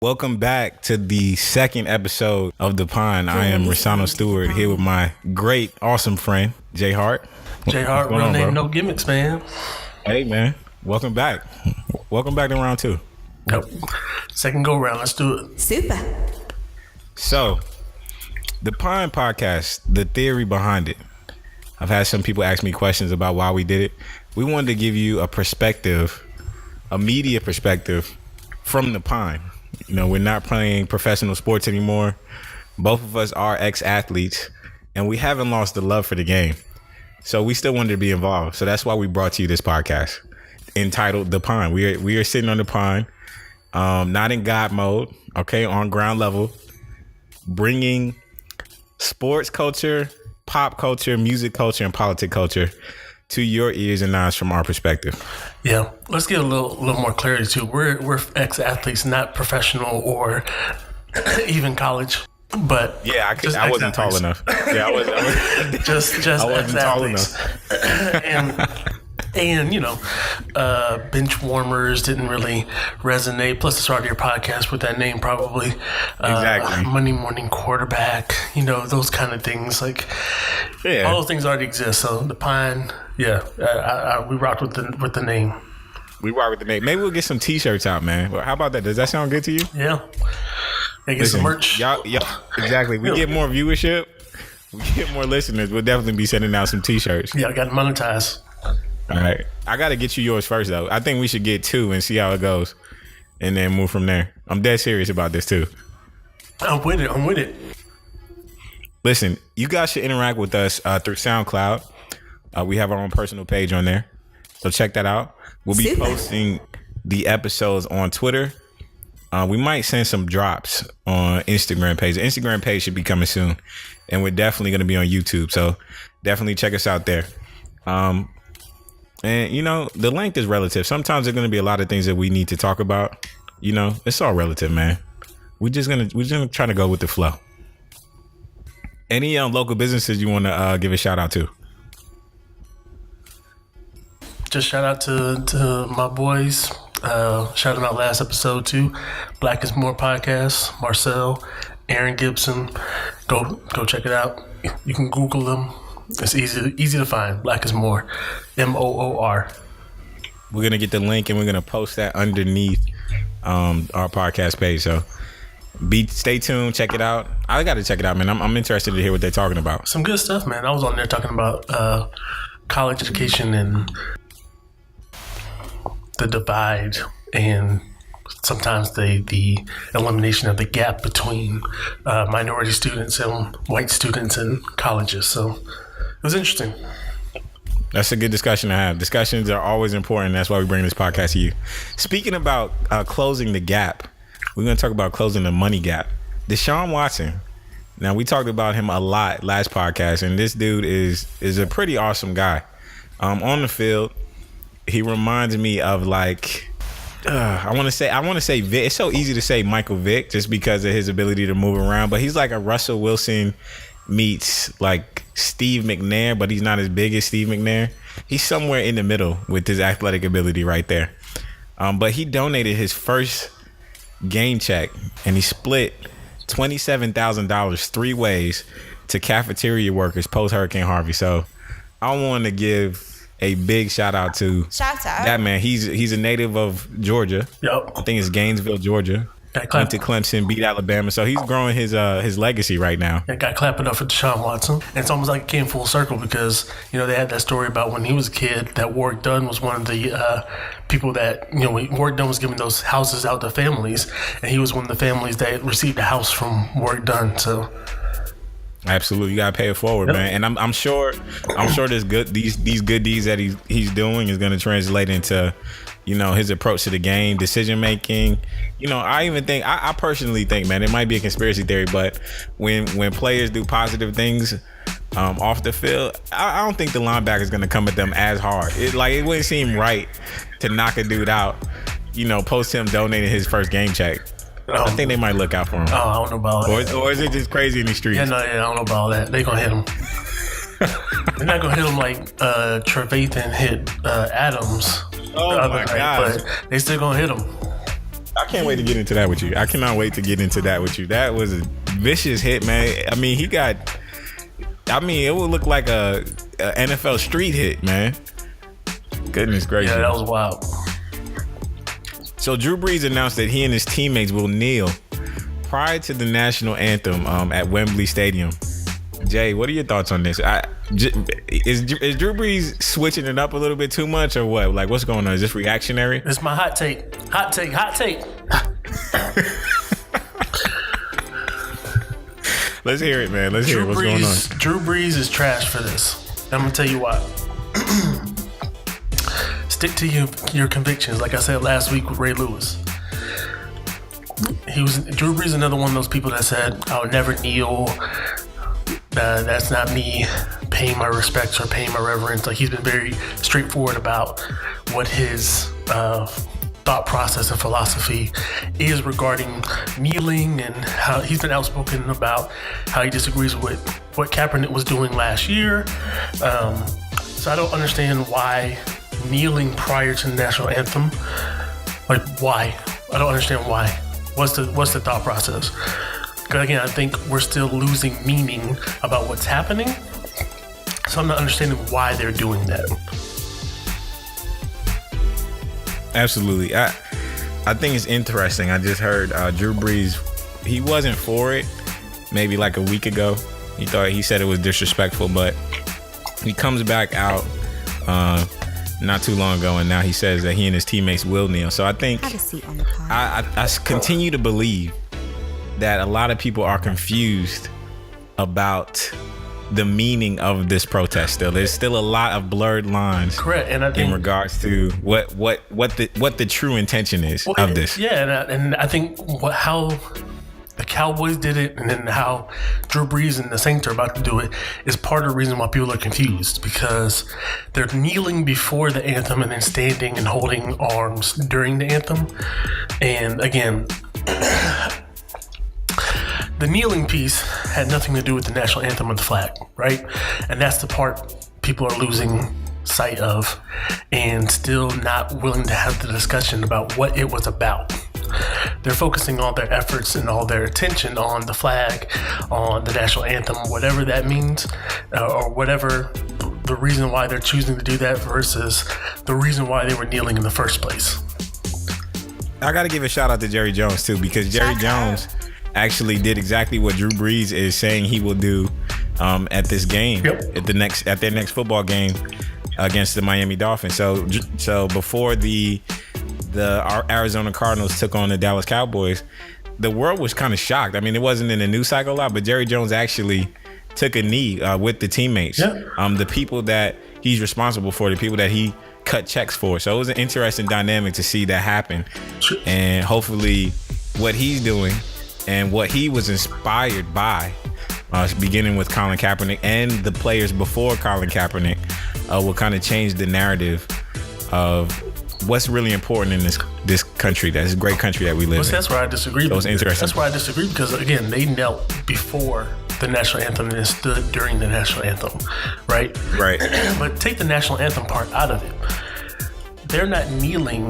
Welcome back to the second episode of The Pine. I am Rashano Stewart here with my great, awesome friend, Jay Hart. Jay Hart, real name, no gimmicks, man. Hey, man. Welcome back. Welcome back to round two. Yep. Second go round. Let's do it. Super. So, The Pine podcast, the theory behind it. I've had some people ask me questions about why we did it. We wanted to give you a perspective, a media perspective from The Pine. You know, we're not playing professional sports anymore. Both of us are ex-athletes, and we haven't lost the love for the game. So we still wanted to be involved. So that's why we brought to you this podcast entitled The Pine. We are sitting on the pine, not in God mode, okay, on ground level, bringing sports culture, pop culture, music culture, and politic culture to your ears and eyes from our perspective. Yeah, let's get a little more clarity too. We're ex-athletes, not professional or even college. But yeah, I wasn't tall enough. Yeah, I wasn't just I wasn't tall enough. and you know, bench warmers didn't really resonate. Plus, the start of your podcast with that name probably. Exactly. Monday morning quarterback. You know, those kind of things. Like, yeah, all those things already exist. So the Pine, yeah, we rocked with the name. We rock with the name. Maybe we'll get some T-shirts out, man. How about that? Does that sound good to you? Yeah. They get some merch. Y'all, exactly. We get more viewership. We get more listeners. We'll definitely be sending out some T-shirts. Yeah, I got to monetize. All right. I got to get you yours first, though. I think we should get two and see how it goes, and then move from there. I'm dead serious about this, too. I'm with it. Listen, you guys should interact with us through SoundCloud. We have our own personal page on there, so check that out. We'll be posting the episodes on Twitter. We might send some drops on Instagram page. The Instagram page should be coming soon, and we're definitely going to be on YouTube. So definitely check us out there. And you know, the length is relative. Sometimes there's going to be a lot of things that we need to talk about. You know, it's all relative, man. We're just gonna try to go with the flow. Any local businesses you want to give a shout out to? Just shout out to my boys. Shout out last episode too. Black is More podcast. Marcel, Aaron Gibson. Go check it out. You can Google them. It's easy to find. Black is More. MOOR. We're gonna get the link and we're gonna post that underneath our podcast page. So stay tuned. Check it out. I got to check it out, man. I'm interested to hear what they're talking about. Some good stuff, man. I was on there talking about college education and the divide and sometimes the elimination of the gap between minority students and white students in colleges. So it was interesting. That's a good discussion to have. Discussions are always important. That's why we bring this podcast to you. Speaking about closing the gap, we're going to talk about closing the money gap. Deshaun Watson. Now, we talked about him a lot last podcast, and this dude is a pretty awesome guy. On the field, he reminds me of like I want to say Vic. It's so easy to say Michael Vick just because of his ability to move around, but he's like a Russell Wilson meets like Steve McNair, but he's not as big as Steve McNair. He's somewhere in the middle with his athletic ability right there. But he donated his first game check and he split $27,000 three ways to cafeteria workers post Hurricane Harvey. So I want to give a big shout out that man. He's a native of Georgia. Yep. I think it's Gainesville, Georgia. Went to Clemson, beat Alabama. So he's growing his legacy right now. Yeah, got clapping up for Deshaun Watson. And it's almost like it came full circle because, you know, they had that story about when he was a kid that Warwick Dunn was one of the people that, you know, Warwick Dunn was giving those houses out to families, and he was one of the families that received a house from Warwick Dunn. So absolutely, you gotta pay it forward, man. And I'm sure these good deeds that he's doing is gonna translate into, you know, his approach to the game, decision making. You know, I personally think, man, it might be a conspiracy theory, but when players do positive things off the field, I don't think the linebacker is gonna come at them as hard. It wouldn't seem right to knock a dude out, you know, post him donating his first game check. I think they might look out for him. Oh, I don't know about that. Or is it just crazy in the streets? Yeah, I don't know about all that. They gonna hit him. They're not gonna hit him like Trevathan hit Adams. Oh my God! But they still gonna hit him. I can't wait to get into that with you. I cannot wait to get into that with you. That was a vicious hit, man. I mean, it would look like a NFL street hit, man. Goodness gracious. Yeah, that was wild. So Drew Brees announced that he and his teammates will kneel prior to the national anthem at Wembley Stadium. Jay, what are your thoughts on this? Is Drew Brees switching it up a little bit too much or what? Like, what's going on? Is this reactionary? It's my hot take. Hot take. Let's hear it, man. Let's hear it. What's going on? Drew Brees is trash for this. I'm going to tell you why. Stick to your convictions. Like I said last week with Ray Lewis. Drew Brees is another one of those people that said, I'll never kneel. That's not me paying my respects or paying my reverence. Like, he's been very straightforward about what his thought process and philosophy is regarding kneeling, and how he's been outspoken about how he disagrees with what Kaepernick was doing last year. So I don't understand why kneeling prior to the national anthem. Like, why? I don't understand why. What's the thought process? Because again, I think we're still losing meaning about what's happening. So I'm not understanding why they're doing that. Absolutely. I think it's interesting. I just heard Drew Brees, he wasn't for it maybe like a week ago. He said it was disrespectful, but he comes back out not too long ago, and now he says that he and his teammates will kneel. So I think I continue to believe that a lot of people are confused about the meaning of this protest. There's still a lot of blurred lines. Correct, and I think in regards to what the true intention is of this. Yeah, and I think how the Cowboys did it, and then how Drew Brees and the Saints are about to do it is part of the reason why people are confused, because they're kneeling before the anthem and then standing and holding arms during the anthem. And again, the kneeling piece had nothing to do with the national anthem or the flag, right? And that's the part people are losing sight of and still not willing to have the discussion about what it was about. They're focusing all their efforts and all their attention on the flag, on the national anthem, whatever that means, or whatever the reason why they're choosing to do that versus the reason why they were kneeling in the first place. I got to give a shout out to Jerry Jones too, because Jerry Jones actually did exactly what Drew Brees is saying he will do at this game, at their next football game against the Miami Dolphins. So before the Arizona Cardinals took on the Dallas Cowboys, the world was kind of shocked. I mean, it wasn't in the news cycle a lot, but Jerry Jones actually took a knee with the teammates, the people that he's responsible for, the people that he cut checks for. So it was an interesting dynamic to see that happen, and hopefully what he's doing and what he was inspired by, beginning with Colin Kaepernick and the players before Colin Kaepernick, will kind of change the narrative of what's really important in this country, this great country that we live in. That's where I disagree. That was interesting. That's where I disagree, because again, they knelt before the national anthem and stood during the national anthem, right? Right. But take the national anthem part out of it. They're not kneeling,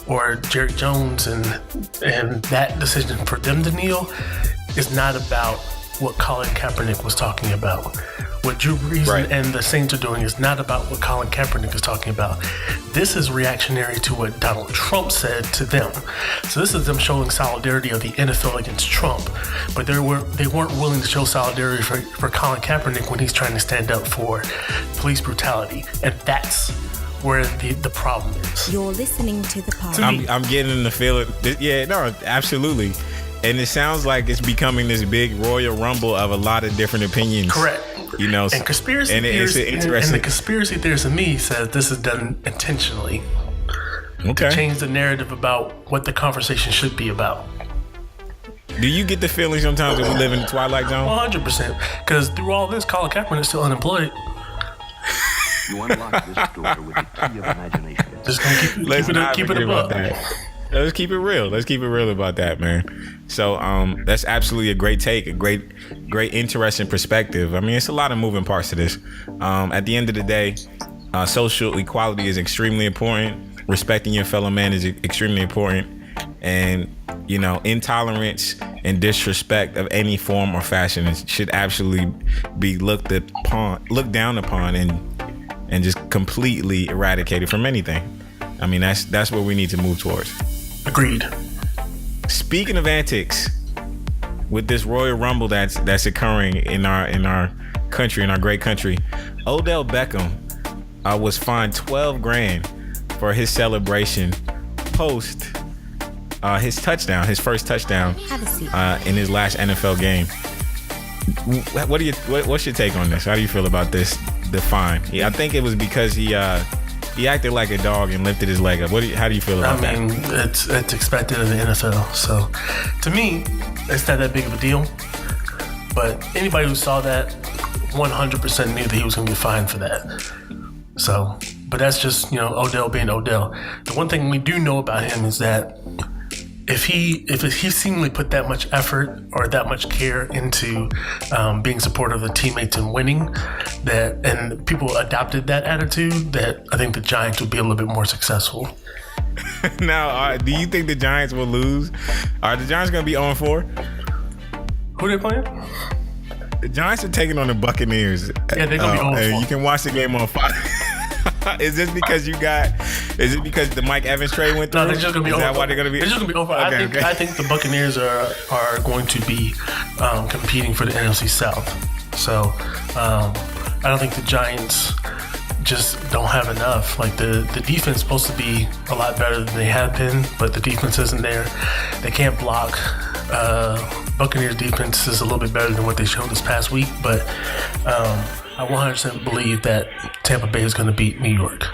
or Jerry Jones and that decision for them to kneel is not about what Colin Kaepernick was talking about. What Drew Brees and the Saints are doing is not about what Colin Kaepernick is talking about. This is reactionary to what Donald Trump said to them. So this is them showing solidarity of the NFL against Trump, but they weren't willing to show solidarity for Colin Kaepernick when he's trying to stand up for police brutality, and that's where the problem is. You're listening to the pod. I'm getting the feeling. Yeah, no, absolutely. And it sounds like it's becoming this big Royal Rumble of a lot of different opinions. Correct. You know, and conspiracy theories, and the conspiracy theorist in me says this is done intentionally. Okay. To change the narrative about what the conversation should be about. Do you get the feeling sometimes that we live in the Twilight Zone? 100%. Because through all this, Colin Kaepernick is still unemployed. You unlock this door with the key of imagination. Just gonna keep it above. Let's keep it real. Let's keep it real about that, man. So that's absolutely a great take, a great interesting perspective. I mean, it's a lot of moving parts to this. At the end of the day, social equality is extremely important. Respecting your fellow man is extremely important. and intolerance and disrespect of any form or fashion should absolutely be looked down upon, and just completely eradicated from anything. I mean, that's what we need to move towards. Agreed. Speaking of antics, with this Royal Rumble that's occurring in our country, in our great country, Odell Beckham was fined $12,000 for his celebration post his first touchdown in his last NFL game. What's your take on this? How do you feel about this? The fine? Yeah, I think it was because he acted like a dog and lifted his leg up. How do you feel about that? I mean, it's expected of the NFL. So, to me, it's not that big of a deal. But anybody who saw that 100% knew that he was going to be fined for that. So, but that's just, Odell being Odell. The one thing we do know about him is that if he seemingly put that much effort or that much care into being supportive of the teammates and winning, and people adopted that attitude, that I think the Giants would be a little bit more successful. Now, do you think the Giants will lose? Are the Giants going to be 0-4? Who are they playing? The Giants are taking on the Buccaneers. Yeah, they're going to be 0-4. You can watch the game on Fox. Is this because the Mike Evans trade went through? No, they're just going to be 0-4. Is that why they're going to be? They're just going to be 0-4. Okay, I think the Buccaneers are going to be competing for the NFC South. So I don't think the Giants just don't have enough. Like the defense is supposed to be a lot better than they have been, but the defense isn't there. They can't block. Buccaneers defense is a little bit better than what they showed this past week, but I 100% believe that Tampa Bay is going to beat New York.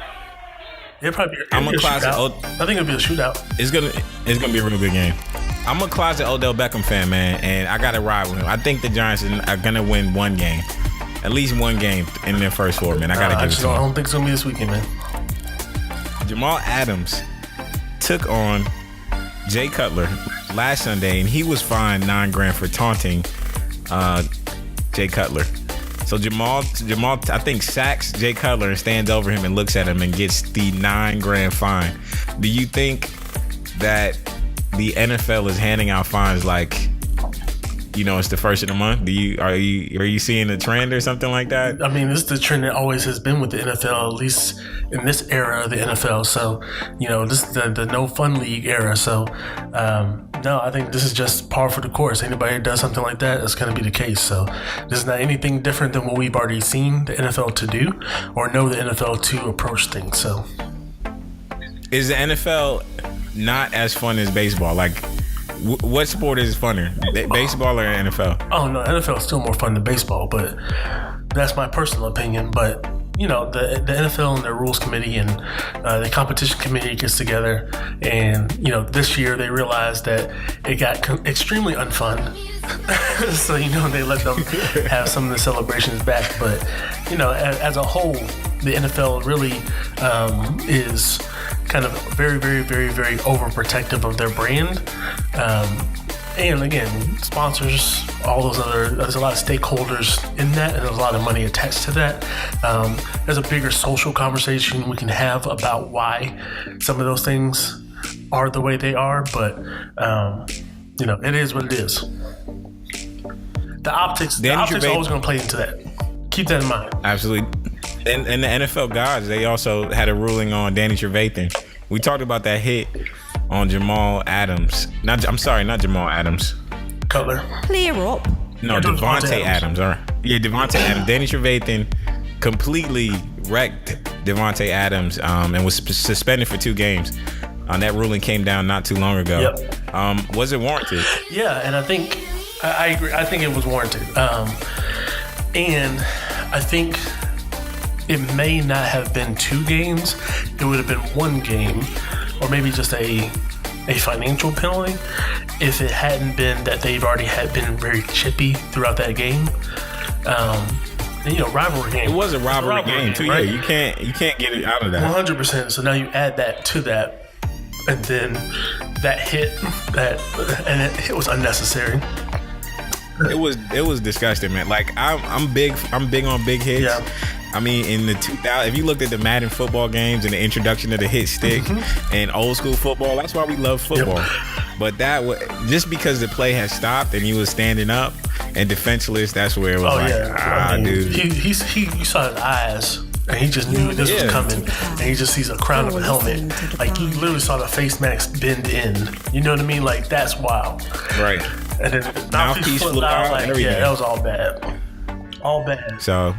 It'll probably be a shootout. I think it'll be a shootout. It's gonna be a real good game. I'm a closet Odell Beckham fan, man, and I gotta ride with him. I think the Giants are gonna win one game, at least one game in their first four, man. I gotta give it to them. I don't think it's gonna be this weekend, man. Jamal Adams took on Jay Cutler last Sunday, and he was fined $9,000 for taunting Jay Cutler. So Jamal, I think, sacks Jay Cutler and stands over him and looks at him and gets the $9,000 fine. Do you think that the NFL is handing out fines like, it's the first of the month? Are you seeing a trend or something like that? I mean, this is the trend that always has been with the NFL, at least in this era of the NFL. So, this is the no fun league era. So, no, I think this is just par for the course. Anybody that does something like that, it's going to be the case. So, this is not anything different than what we've already seen the NFL to do or know the NFL to approach things. So, is the NFL not as fun as baseball? Like, what sport is funner, baseball or NFL? Oh no, NFL is still more fun than baseball, but that's my personal opinion. But the NFL and their rules committee and the competition committee gets together, and this year they realized that it got extremely unfun. So they let them have some of the celebrations back. But as a whole, the NFL really is kind of very, very, very, very overprotective of their brand. And again, sponsors, there's a lot of stakeholders in that, and there's a lot of money attached to that. There's a bigger social conversation we can have about why some of those things are the way they are, but it is what it is. The optics are always going to play into that. Keep that in mind. Absolutely. And the NFL gods, they also had a ruling on Danny Trevathan. We talked about that hit on Jamal Adams. Not Jamal Adams. Cutler. Clear up. No, Devontae Adams. All right. Yeah, Devontae Adams. Danny Trevathan completely wrecked Devontae Adams and was suspended for 2 games. That ruling came down not too long ago. Yep. Was it warranted? Yeah, and I think I agree. I think it was warranted. And I think it may not have been 2 games. It would have been 1 game, or maybe just a financial penalty if it hadn't been that they've already had been very chippy throughout that game. Rivalry game. It was a rivalry game too. Right? Yeah, you can't get it out of that. 100%. So now you add that to that, and then that hit it was unnecessary. It was disgusting, man. Like I'm big on big hits. Yeah. I mean, in the 2000, if you looked at the Madden football games and the introduction of the hit stick and old school football, that's why we love football. Yep. But that was just because the play had stopped and he was standing up and defenseless. That's where it was dude. You saw his eyes. And he just knew this was coming. And he just sees a crown of a helmet. Like, you literally saw the face mask bend in. You know what I mean? Like, that's wild. Right. And then the mouthpiece flew out. Like, yeah, that was all bad. All bad. So,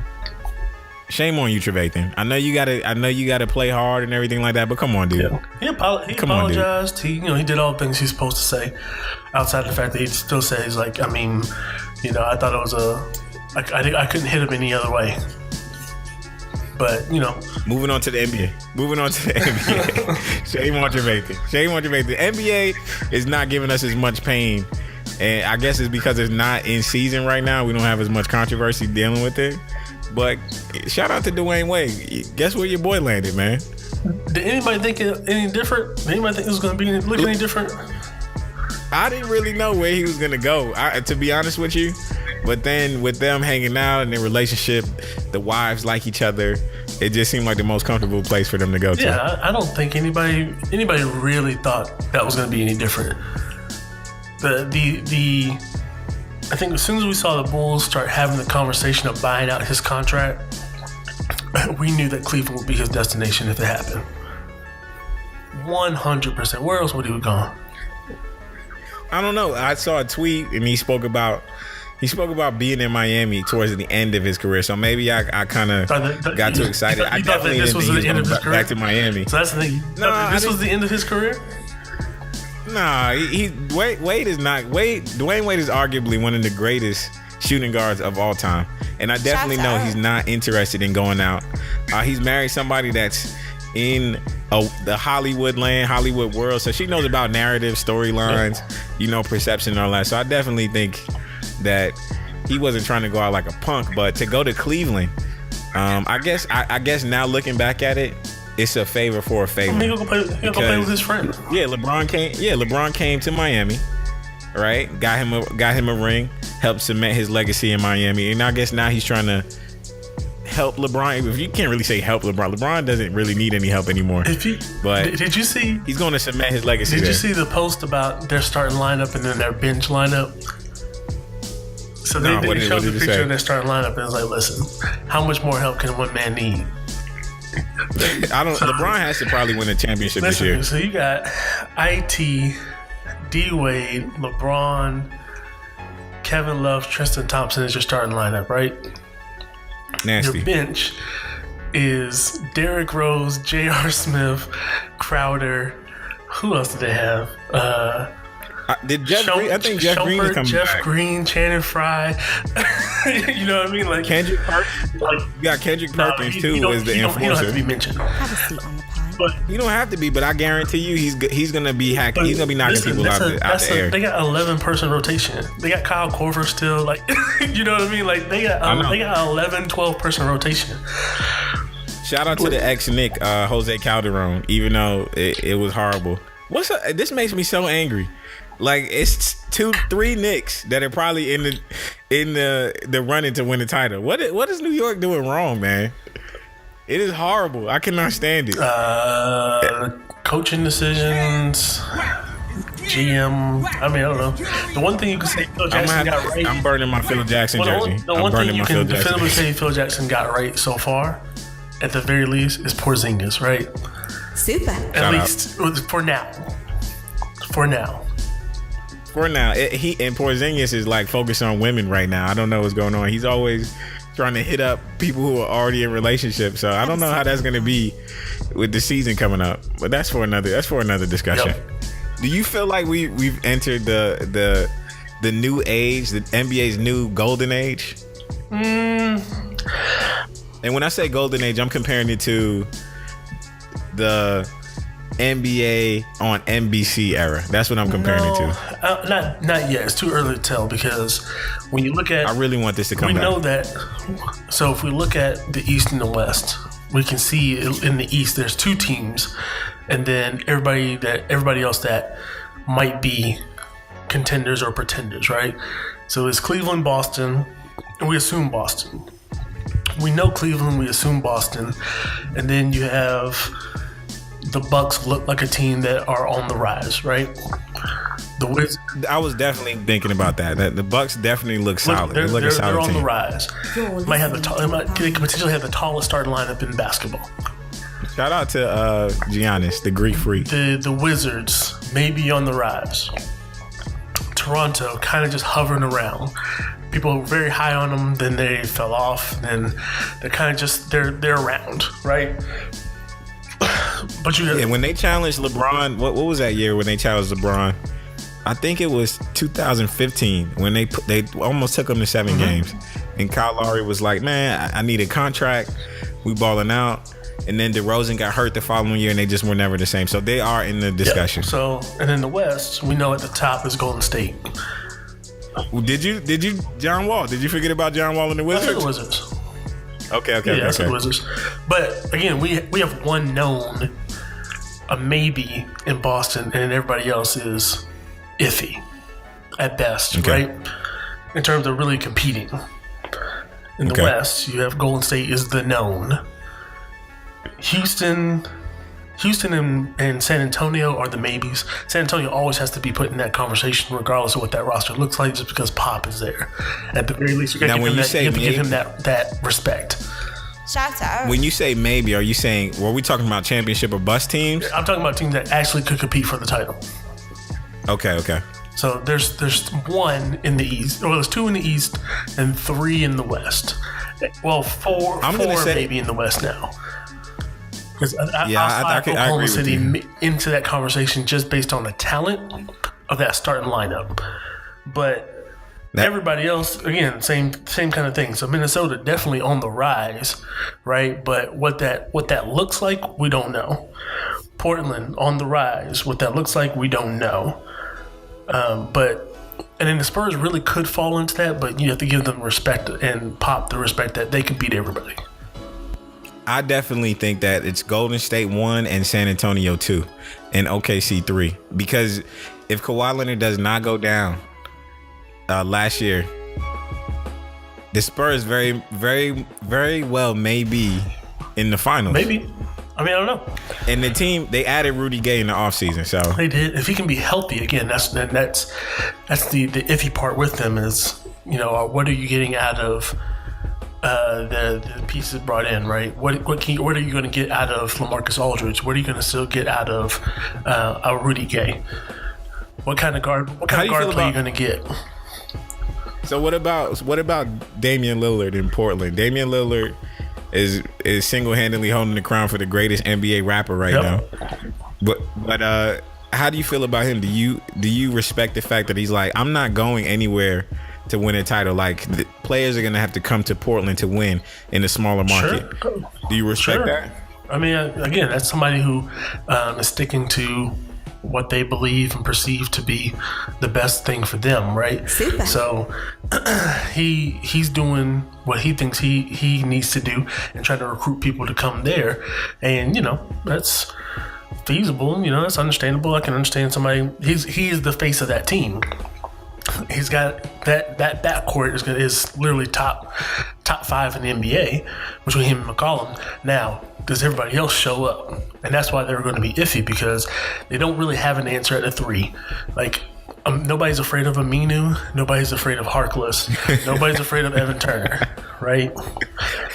shame on you, Trevathan. I know you gotta play hard and everything like that, but come on, dude. Yeah. He apologized. He did all the things he's supposed to say. Outside of the fact that he still says, like, I mean, I thought it was I couldn't hit him any other way. But, moving on to the NBA. Shame on Trevathan. The NBA is not giving us as much pain. And I guess it's because it's not in season right now. We don't have as much controversy dealing with it. But shout out to DWade. Guess where your boy landed, man? Did anybody think any different? Did anybody think it was going to be looking any different? I didn't really know where he was going to go, to be honest with you. But then with them hanging out and their relationship, the wives like each other, it just seemed like the most comfortable place for them to go to. Yeah, I don't think anybody really thought that was going to be any different. I think as soon as we saw the Bulls start having the conversation of buying out his contract, we knew that Cleveland would be his destination if it happened. 100%. Where else would he have gone? I don't know. I saw a tweet and he spoke about being in Miami towards the end of his career. So maybe I kind of got too excited. I definitely didn't think he was going to go back to Miami. So that's the thing. This was the end of his career? Nah, Wade is not. Dwayne Wade is arguably one of the greatest shooting guards of all time. And I definitely know he's not interested in going out. He's married somebody that's in the Hollywood world. So she knows about narrative, storylines, perception and all that. So I definitely think that he wasn't trying to go out like a punk, but to go to Cleveland, I guess now looking back at it, it's a favor for a favor. He'll go play with his friend. Yeah, LeBron came to Miami, right? Got him a ring, helped cement his legacy in Miami, and I guess now he's trying to help LeBron. If you can't really say help LeBron doesn't really need any help anymore. But did you see? He's going to cement his legacy. Did you see the post about their starting lineup and then their bench lineup? So they showed the picture of their starting lineup and it was like, listen, how much more help can one man need? LeBron has to probably win a championship this year. So you got IT, D-Wade, LeBron, Kevin Love, Tristan Thompson is your starting lineup, right? Nasty. Your bench is Derrick Rose, J.R. Smith, Crowder. Who else did they have? Did Jeff Green? I think Jeff Green is coming back. Jeff Green, Channing Frye. You know what I mean? Like Kendrick Perkins. You got Kendrick Perkins too as the enforcer. He don't have to be mentioned. Have a seat on the pod. But you don't have to be, but I guarantee you, he's gonna be hacking. He's gonna be knocking people out the air. They got 11-person rotation. They got Kyle Korver still. Like, you know what I mean? Like they got 11, 12-person rotation. Shout out to the ex-Knick, Jose Calderon, even though it was horrible. This makes me so angry. Like it's 2-3 Knicks that are probably in the running to win the title. What is New York doing wrong, man? It is horrible. I cannot stand it. Coaching decisions, GM. I mean, I don't know. The one thing you can say Phil Jackson got right. I'm burning my Phil Jackson jersey. The one thing you can definitively say Phil Jackson got right so far, at the very least, is Porzingis, right? Super. At least for now. For now, he and Porzingis is like focused on women right now. I don't know what's going on. He's always trying to hit up people who are already in relationships. So I don't know how that's going to be with the season coming up. But that's for another discussion. Yep. Do you feel like we've entered the new age, the NBA's new golden age? And when I say golden age, I'm comparing it to the NBA on NBC era. That's what I'm comparing it to. Not yet. It's too early to tell because when you look at, I really want this to come back. We know that. So if we look at the East and the West, we can see in the East there's 2 teams, and then everybody else that might be contenders or pretenders, right? So it's Cleveland, Boston, and we assume Boston. we know Cleveland, we assume Boston, and then you have the Bucks look like a team that are on the rise, right? The Wizards. I was definitely thinking about that. That the Bucks definitely look solid. They look a solid they're on team. the rise. They could potentially have the tallest starting lineup in basketball. Shout out to Giannis, the Greek freak. The Wizards may be on the rise. Toronto kind of just hovering around. People were very high on them, then they fell off, then they're kind of just they're around, right? But and when they challenged LeBron, what was that year when they challenged LeBron? I think it was 2015 when they almost took him to 7 games, and Kyle Lowry was like, "Man, I need a contract. We balling out." And then DeRozan got hurt the following year, and they just were never the same. So they are in the discussion. Yeah. So, and in the West, we know at the top is Golden State. Did you, John Wall? Did you forget about John Wall and the Wizards? I said the Wizards. Okay. I said the Wizards. But again, we have one known, a maybe in Boston, and everybody else is iffy at best, right? In terms of really competing. In the West, you have Golden State is the known. Houston and San Antonio are the maybes. San Antonio always has to be put in that conversation regardless of what that roster looks like, just because Pop is there. At the very least, you have to give him that respect. Shout out. When you say maybe, are you saying, were we talking about championship or bust teams? I'm talking about teams that actually could compete for the title. Okay. So there's one in the East, or there's 2 in the East and 3 in the West. Well, four maybe in the West now. I could Oklahoma City into that conversation just based on the talent of that starting lineup. But everybody else, again, same kind of thing. So Minnesota definitely on the rise, right? But what that looks like, we don't know. Portland on the rise. What that looks like, we don't know. And then the Spurs really could fall into that, but you have to give them respect and Pop the respect that they can beat everybody. I definitely think that it's Golden State 1 and San Antonio 2 and OKC 3. Because if Kawhi Leonard does not go down last year, the Spurs very, very, very well may be in the finals. Maybe. I mean, I don't know. And the team, they added Rudy Gay in the offseason, so they did. If he can be healthy again, that's the iffy part with them is, what are you getting out of the pieces brought in, right? What are you going to get out of LaMarcus Aldridge? What are you going to still get out of a Rudy Gay? What kind of guard play are you going to get? So what about Damian Lillard in Portland? Damian Lillard is single-handedly holding the crown for the greatest NBA rapper right now. But how do you feel about him? Do you respect the fact that he's like, I'm not going anywhere to win a title? Like, the players are gonna have to come to Portland to win in a smaller market. Sure. Do you respect that? I mean, again, that's somebody who is sticking to what they believe and perceive to be the best thing for them, right? Super. So he's doing what he thinks he needs to do and trying to recruit people to come there, and that's feasible. That's understandable. I can understand somebody. He is the face of that team. He's got that backcourt is literally top 5 in the NBA between him and McCollum. Now, does everybody else show up? And that's why they're going to be iffy, because they don't really have an answer at the 3. Like, nobody's afraid of Aminu. Nobody's afraid of Harkless. Nobody's afraid of Evan Turner, right?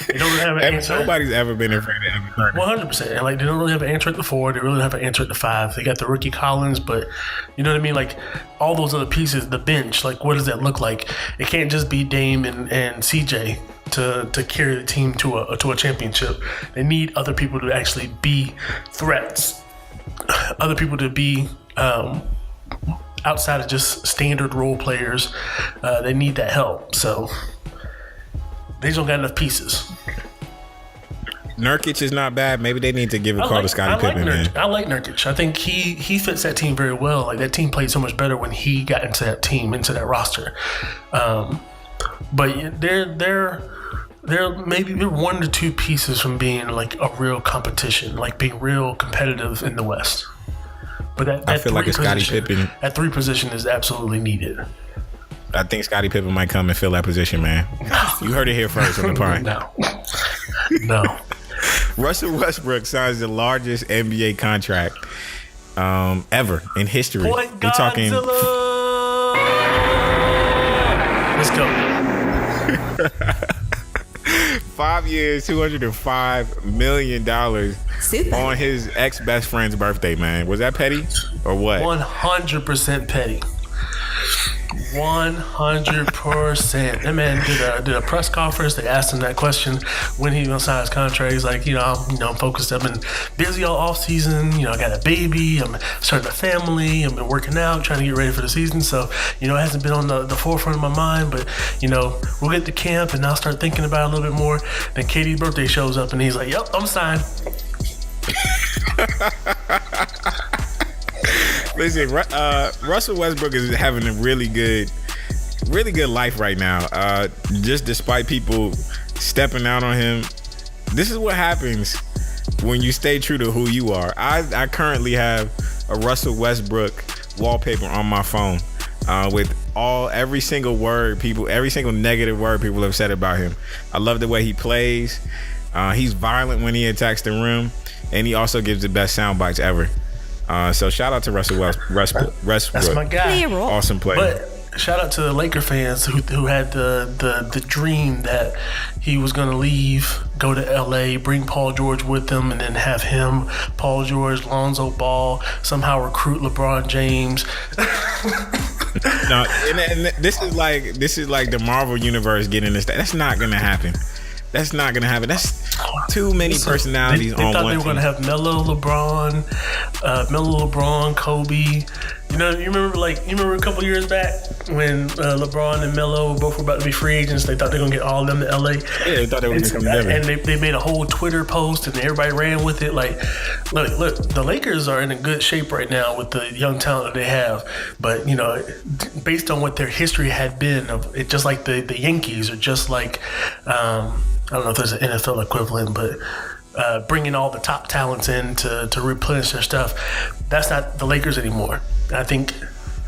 They don't really have an answer. Nobody's ever been afraid of Evan Turner. 100%. And they don't really have an answer at the 4. They really don't have an answer at the 5. They got the rookie Collins, but you know what I mean? Like, all those other pieces, the bench, like, what does that look like? It can't just be Dame and CJ to carry the team to a championship. They need other people to actually be threats. Other people to be outside of just standard role players. They need that help. So they just don't got enough pieces. Nurkic is not bad. Maybe they need to give a call to Scottie Pippen, man. I like Nurkic. I think he fits that team very well. Like, that team played so much better when he got into that team, into that roster. But they're maybe 1 to 2 pieces from being like a real competition, like being real competitive in the West. But I feel like a Scottie Pippen. That 3 position is absolutely needed. I think Scottie Pippen might come and fill that position, man. You heard it here first on the pod. No. No. Russell Westbrook signs the largest NBA contract ever in history. Point We're talking. Godzilla! Let's go. 5 years, $205 million Super. on his ex-best friend's birthday, man. Was that petty or what? 100% petty. 100%. That man did a press conference. They asked him that question when he gonna sign his contract. He's like, I'm focused. I've been busy all off season. I got a baby. I'm starting a family. I've been working out, trying to get ready for the season. So, it hasn't been on the forefront of my mind. But we'll get to camp and I'll start thinking about it a little bit more. Then Katie's birthday shows up and he's like, "Yep, I'm signed." Listen, Russell Westbrook is having a really good life right now. Just despite people stepping out on him, this is what happens when you stay true to who you are. I currently have a Russell Westbrook wallpaper on my phone with every single negative word people have said about him. I love the way he plays. He's violent when he attacks the rim, and he also gives the best sound bites ever. So shout out to Russell Westbrook. That's my guy. Awesome player. But shout out to the Laker fans who had the dream that he was going to leave, go to LA, bring Paul George with him, and then have him, Paul George, Lonzo Ball, somehow recruit LeBron James. No, and this is like the Marvel universe getting this. That's not going to happen. That's not going to happen. That's too many personalities they on thought one they were going to have Melo, LeBron, Kobe. You remember a couple years back when LeBron and Melo both were about to be free agents. They thought they were going to get all of them to LA. Yeah, they thought they were going to come together. And they made a whole Twitter post and everybody ran with it. Like, look, the Lakers are in a good shape right now with the young talent that they have. But, based on what their history had been, just like the Yankees or just like, I don't know if there's an NFL equivalent, but bringing all the top talents in to replenish their stuff, that's not the Lakers anymore. And I think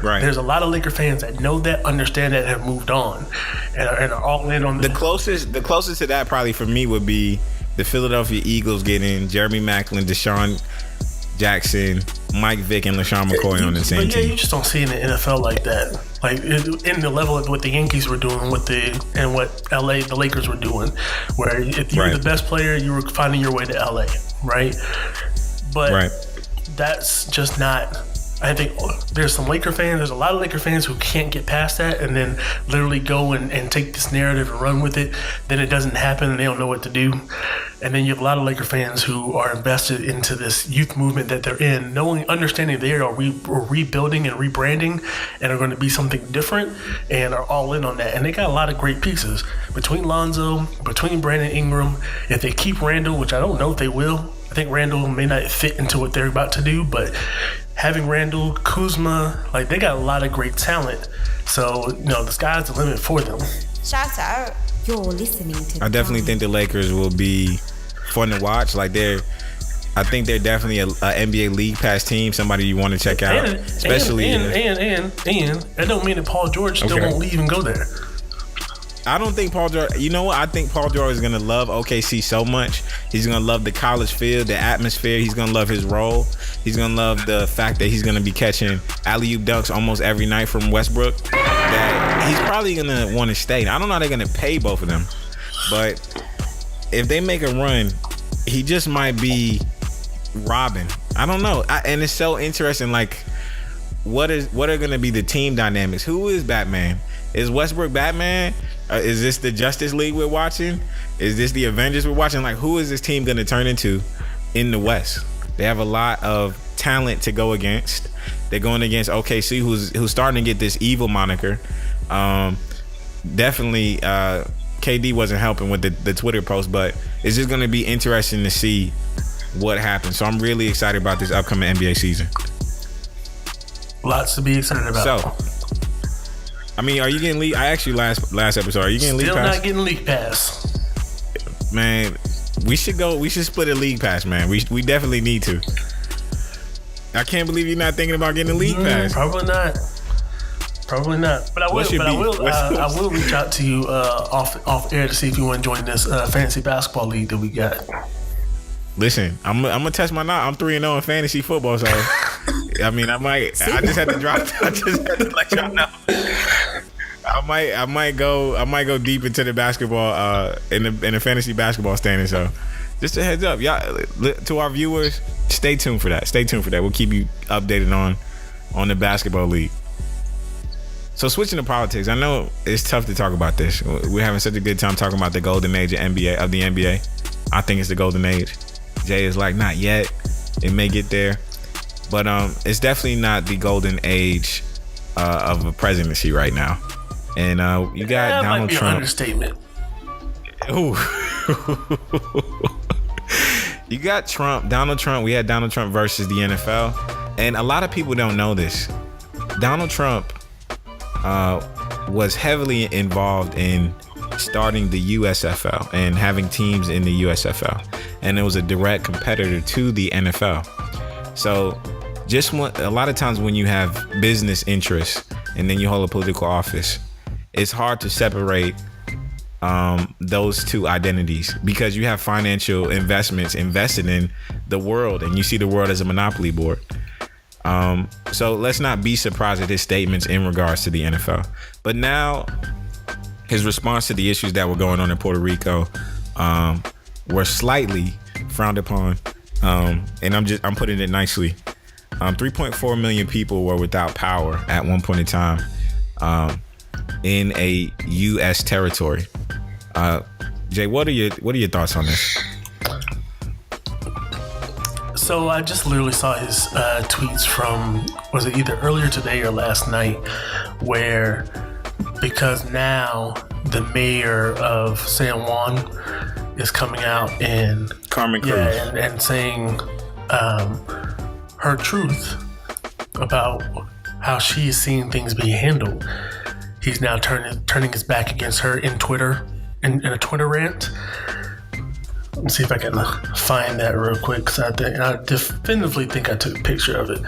there's a lot of Laker fans that know that, understand that, have moved on, and are all in on the closest to that probably for me would be the Philadelphia Eagles getting Jeremy Maclin, Deshaun Jackson, Mike Vick, and LaShawn McCoy on the same team. You just don't see it in the NFL like that. Like in the level of what the Yankees were doing what the Lakers were doing, where if you were the best player, you were finding your way to LA, right? But that's just not. I think there's some Laker fans. There's a lot of Laker fans who can't get past that, and then literally go and take this narrative and run with it. Then it doesn't happen, and they don't know what to do. And then you have a lot of Laker fans who are invested into this youth movement that they're in, understanding they are rebuilding and rebranding, and are going to be something different, and are all in on that. And they got a lot of great pieces between Lonzo, between Brandon Ingram. If they keep Randall, which I don't know if they will, I think Randall may not fit into what they're about to do, but having Randall, Kuzma, they got a lot of great talent. So, the sky's the limit for them. Shout out. You're listening to. I definitely think the Lakers will be fun to watch. I think they're definitely a NBA League Pass team. Somebody you want to check out, especially. And that don't mean that Paul George still won't leave and go there. I don't think Paul George. You know what? I think Paul George is gonna love OKC so much. He's gonna love the college field, the atmosphere. He's gonna love his role. He's gonna love the fact that he's gonna be catching alley-oop dunks almost every night from Westbrook. That he's probably gonna want to stay. I don't know how they're gonna pay both of them, but if they make a run, he just might be Robin. I don't know. And it's so interesting. What are gonna be the team dynamics? Who is Batman? Is Westbrook Batman? Is this the Justice League we're watching? Is this the Avengers we're watching? Who is this team going to turn into in the West? They have a lot of talent to go against. They're going against OKC, who's starting to get this evil moniker. Definitely, KD wasn't helping with the Twitter post, but it's just going to be interesting to see what happens. So I'm really excited about this upcoming NBA season. Lots to be excited about. So, are you getting league? I asked you last episode. Are you getting league pass? Still not getting league pass. Man, we should split a league pass, man. We definitely need to. I can't believe you're not thinking about getting a league pass. Probably not. Probably not. But I will. What's your But beef? I will reach out to you off air to see if you want to join this fantasy basketball league that we got. Listen, I'm gonna test my knowledge. I'm 3-0 in fantasy football, so I mean, I just had to drop. I just had to let y'all know. I might go deep into the basketball in the fantasy basketball standing. So, just a heads up, y'all, to our viewers, stay tuned for that. We'll keep you updated on the basketball league. So switching to politics, I know it's tough to talk about this. We're having such a good time talking about the golden age of the NBA. I think it's the golden age. Jay is like, not yet. It may get there, but it's definitely not the golden age of a presidency right now. And you got that Donald might be Trump. An understatement. Ooh. You got Donald Trump. We had Donald Trump versus the NFL, and a lot of people don't know this. Donald Trump was heavily involved in starting the USFL and having teams in the USFL, and it was a direct competitor to the NFL. So a lot of times when you have business interests and then you hold a political office, it's hard to separate those two identities, because you have financial investments invested in the world and you see the world as a monopoly board. So let's not be surprised at his statements in regards to the NFL. But now his response to the issues that were going on in Puerto Rico were slightly frowned upon. And I'm putting it nicely. 3.4 million people were without power at one point in time in a U.S. territory. Jay, what are your thoughts on this? So I just literally saw his tweets from, was it either earlier today or last night, where because now the mayor of San Juan is coming out and Carmen Cruz. and saying her truth about how she is seeing things being handled. He's now turning his back against her in Twitter, in a Twitter rant. Let me see if I can find that real quick, because I definitively think I took a picture of it,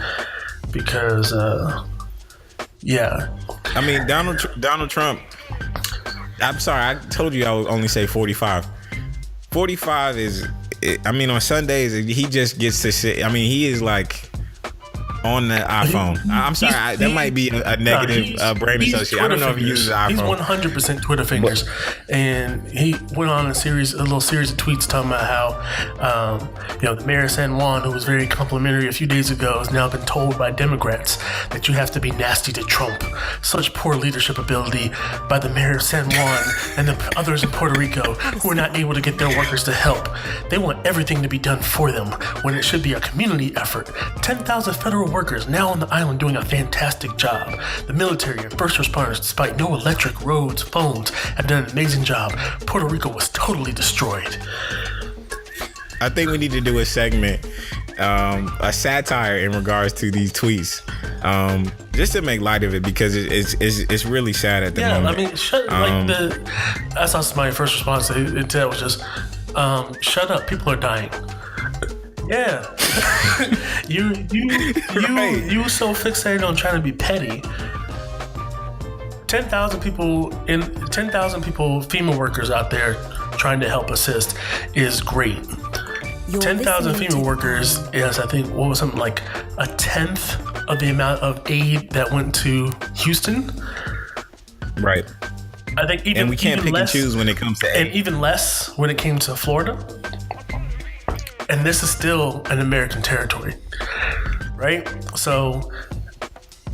because yeah. I mean, Donald Trump. I'm sorry, I told you I would only say 45. 45 is, I mean, on Sundays he just gets to sit. I mean, he is like on the iPhone. I'm sorry, that might be a negative brain association. I don't know if he uses the iPhone. He's 100% Twitter fingers, and he went on a little series of tweets talking about how, the mayor of San Juan, who was very complimentary a few days ago, has now been told by Democrats that you have to be nasty to Trump. Such poor leadership ability by the mayor of San Juan and the others in Puerto Rico who are not able to get their workers to help. They want everything to be done for them when it should be a community effort. 10,000 federal workers now on the island doing a fantastic job. The military and first responders, despite no electric, roads, phones, have done an amazing job. Puerto Rico was totally destroyed. I think we need to do a segment, a satire in regards to these tweets, just to make light of it, because it's really sad at the moment. I mean, I saw my first response to that was just, shut up, people are dying. Yeah, you so fixated on trying to be petty. 10,000 people, FEMA workers out there trying to help assist is great. 10,000 FEMA workers is, I think, what was something like a tenth of the amount of aid that went to Houston. Right. I think and we can't pick and choose when it comes to aid. And even less when it came to Florida. And this is still an American territory, right? So,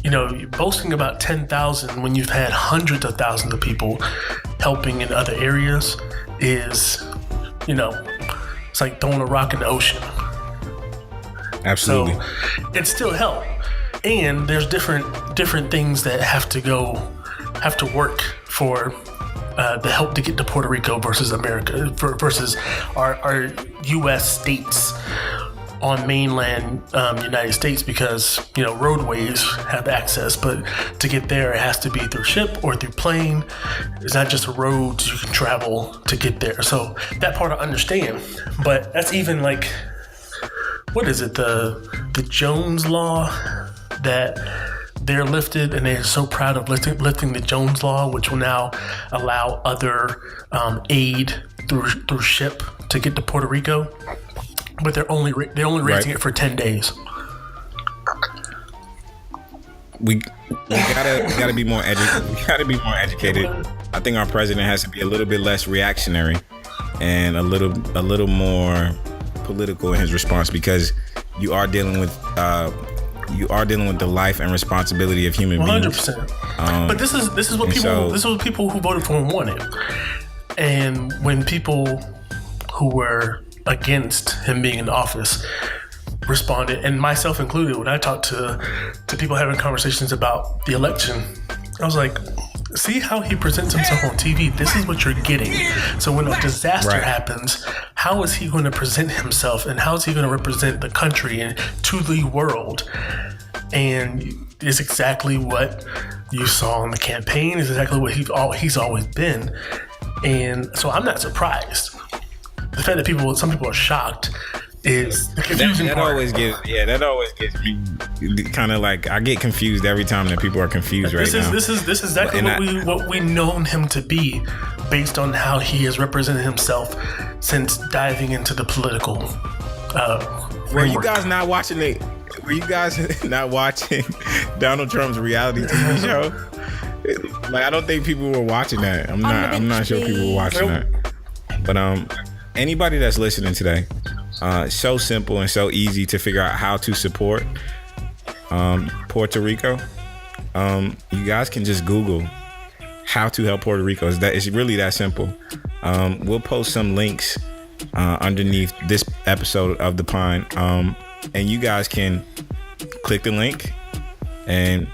you're boasting about 10,000 when you've had hundreds of thousands of people helping in other areas is, it's like throwing a rock in the ocean. Absolutely. So it's still help. And there's different things that have to work for the help to get to Puerto Rico versus America, versus our U.S. states on mainland United States, because roadways have access, but to get there it has to be through ship or through plane. It's not just roads you can travel to get there. So that part I understand, but that's even like, what is it, the Jones Law that they're lifted, and they're so proud of lifting the Jones Law, which will now allow other aid through ship to get to Puerto Rico, but they're only raising it for 10 days. We gotta be more educated. We gotta be more educated. I think our president has to be a little bit less reactionary and a little more political in his response, because you are dealing with the life and responsibility of human beings. 100%. But this is what people who voted for him wanted. And when people who were against him being in office responded, and myself included, when I talked to people having conversations about the election, I was like, see how he presents himself on TV? This is what you're getting. So when a disaster happens, how is he going to present himself, and how is he going to represent the country and to the world? And it's exactly what you saw in the campaign. It's exactly what he's always been. And so I'm not surprised. The fact that some people are shocked is the confusing part. That always gives me kind of like, I get confused every time that people are confused right now. This is exactly what we known him to be, based on how he has represented himself since diving into the political Were you guys not watching Donald Trump's reality TV show? Like, I don't think people were watching that. I'm not sure people were watching that. But anybody that's listening today, so simple and so easy to figure out how to support Puerto Rico. You guys can just Google how to help Puerto Rico. It's really that simple. We'll post some links underneath this episode of The Pine, and you guys can click the link and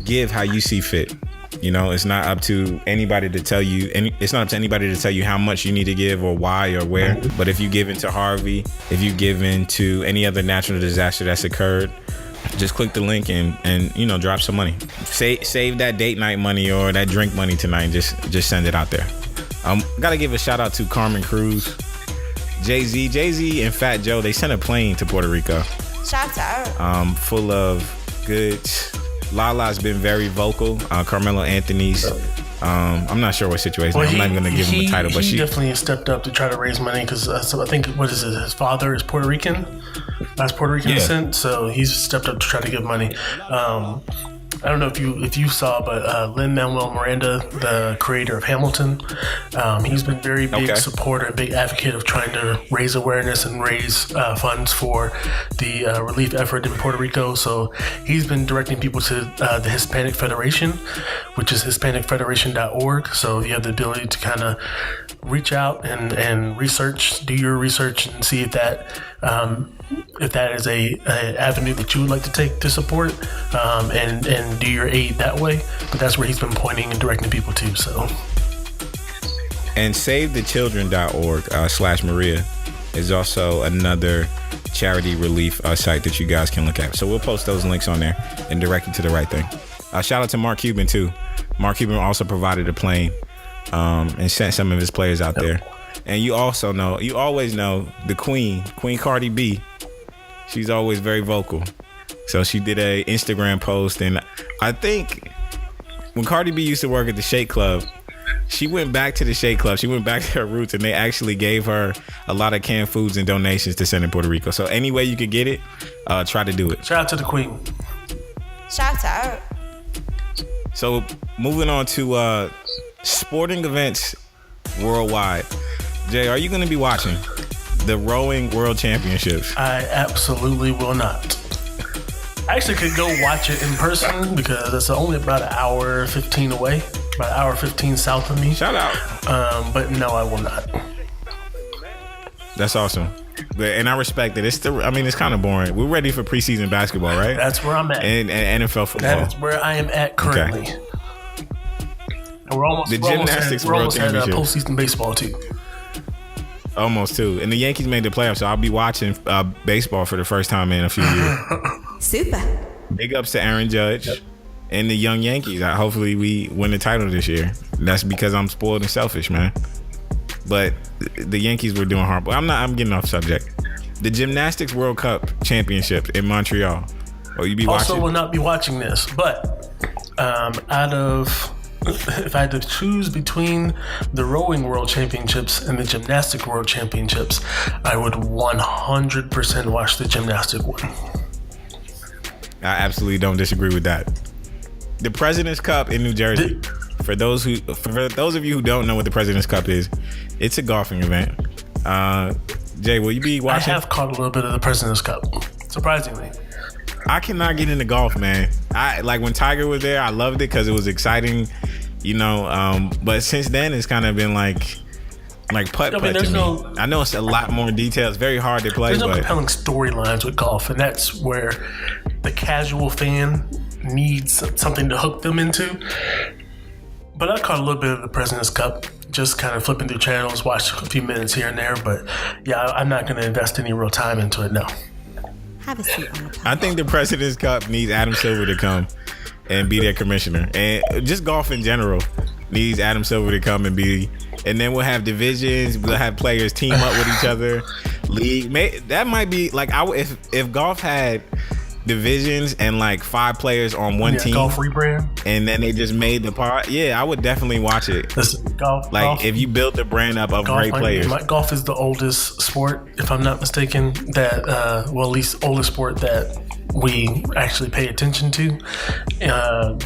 give how you see fit. You know, it's not up to anybody to tell you, it's not up to anybody to tell you how much you need to give or why or where. But if you give into Harvey, if you give into any other natural disaster that's occurred, just click the link and drop some money. Save that date night money or that drink money tonight and just send it out there. Gotta give a shout out to Carmen Cruz, Jay-Z and Fat Joe. They sent a plane to Puerto Rico. Shout out. Full of goods. Lala's been very vocal. Carmelo Anthony's, I'm not sure what situation. I'm not even going to give him a title, but she definitely stepped up to try to raise money, because I think, his father is Puerto Rican. That's Puerto Rican descent, so he's stepped up to try to give money. I don't know if you saw, but Lin-Manuel Miranda, the creator of Hamilton, he's been very big supporter and big advocate of trying to raise awareness and raise funds for the relief effort in Puerto Rico. So he's been directing people to the Hispanic Federation, which is HispanicFederation.org. So you have the ability to kind of reach out and do your research and see if that is a avenue that you would like to take to support, and do your aid that way. But that's where he's been pointing and directing people to. So, and SaveTheChildren.org /Maria is also another charity relief site that you guys can look at. So we'll post those links on there and direct you to the right thing. Shout out to Mark Cuban too. Mark Cuban also provided a plane and sent some of his players out there. And you always know the Queen Cardi B. She's always very vocal. So she did a Instagram post, and I think when Cardi B used to work at the Shake Club, she went back to the Shake Club. She went back to her roots, and they actually gave her a lot of canned foods and donations to send in Puerto Rico. So any way you could get it, try to do it. Shout out to the Queen. Shout out. So moving on to sporting events worldwide. Jay, are you going to be watching the Rowing World Championships? I absolutely will not. I actually could go watch it in person, because it's only about an hour 15 away, about an hour 15 south of me. Shout out. But no, I will not. That's awesome. And I respect it. It's kind of boring. We're ready for preseason basketball, right? That's where I'm at. And NFL football. That is where I am at currently. Okay. And we're almost at postseason baseball too. Almost too. And the Yankees made the playoffs, so I'll be watching baseball for the first time in a few years. Super. Big ups to Aaron Judge and the young Yankees. Hopefully we win the title this year. That's because I'm spoiled and selfish, man. But the Yankees were doing horrible. I'm getting off subject. The Gymnastics World Cup Championship in Montreal. Or you be Also watching? will not be watching this, but if I had to choose between the rowing world championships and the gymnastic world championships, I would 100% watch the gymnastic one. I absolutely don't disagree with that. The President's Cup in New Jersey. For those of you who don't know what the President's Cup is, it's a golfing event. Jay, will you be watching? I have caught a little bit of the President's Cup, surprisingly. I cannot get into golf, man. I like when Tiger was there. I loved it because it was exciting, But since then, it's kind of been like putt to me. I know it's a lot more detail. It's very hard to play. There's no compelling storylines with golf, and that's where the casual fan needs something to hook them into. But I caught a little bit of the President's Cup, just kind of flipping through channels, watched a few minutes here and there. But yeah, I'm not going to invest any real time into it now. Have a seat on the pod. I think the President's Cup needs Adam Silver to come and be their commissioner, and just golf in general needs Adam Silver to come and be. And then we'll have divisions. We'll have players team up with each other. League. That might be like if golf had divisions and like 5 players on one team. Golf rebrand. And then they just made the part. Yeah, I would definitely watch it. Listen, golf. If you built the brand up of great players. Golf is the oldest sport, if I'm not mistaken. At least oldest sport that we actually pay attention to.